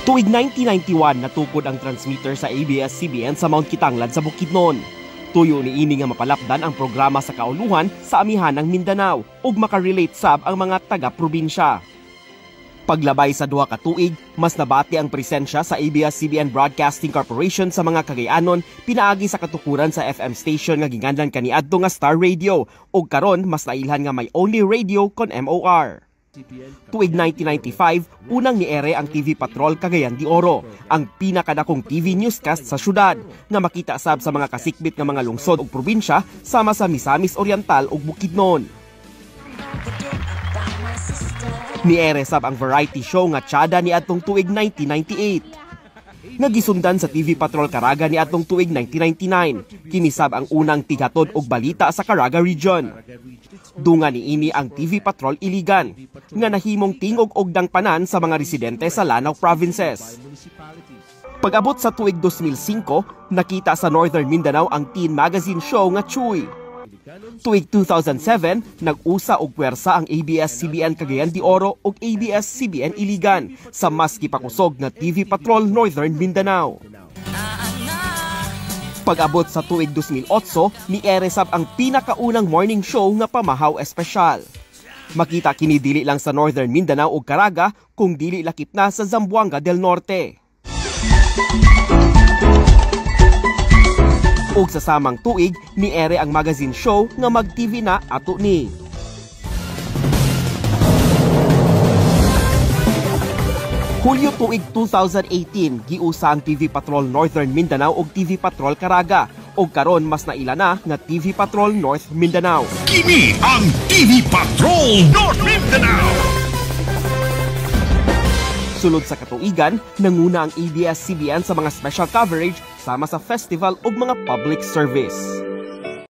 Tuig 1991 natukod ang transmitter sa ABS-CBN sa Mount Kitanglad sa Bukidnon. Tuyo ni ini nga mapalapdan ang programa sa kauluhan sa amihan ng Mindanao ug makarelate sab ang mga taga-probinsya. Paglabay sa duha ka tuig, mas nabati ang presensya sa ABS-CBN Broadcasting Corporation sa mga Cagayanon pinaagi sa katukuran sa FM station nga ginganlan kaniadto nga Star Radio ug karon mas nailhan nga may only radio kon MOR. Tuig 1995, unang niere ang TV Patrol Cagayan de Oro, ang pinakadakong TV newscast sa syudad nga makita sab sa mga kasikbit nga mga lungsod ug probinsya sama sa Misamis Oriental ug Bukidnon. Niere sab ang variety show nga Tiyada ni atong tuig 1998. Nagisundan sa TV Patrol Caraga ni atong tuig 1999. Kinisab ang unang tighatod og balita sa Caraga Region. Dunga ni ini ang TV Patrol Iligan nga nahimong tingog og dangpanan sa mga residente sa Lanao provinces. Pag-abot sa tuig 2005, nakita sa Northern Mindanao ang teen magazine show nga Chuy. Tuig 2007, nag-usa og puwersa ang ABS-CBN Cagayan de Oro ug ABS-CBN Iligan sa mas kipakusog na TV Patrol Northern Mindanao. Pag-abot sa tuig 2008, niere sab ang pinakaunang morning show nga Pamahaw Espesyal. Makita kini dili lang sa Northern Mindanao ug Caraga kung dili lakip na sa Zamboanga del Norte. Ug sa samang tuig, niere ang magazine show nga mag-TV na ato ni. Hulyo tuig 2018, giusa ang TV Patrol Northern Mindanao ug TV Patrol Caraga. Ug karon mas naila na nga TV Patrol North Mindanao. Kini ang TV Patrol North Mindanao! Sulod sa katuigan, nanguna ang ABS-CBN sa mga special coverage sama sa festival ug mga public service.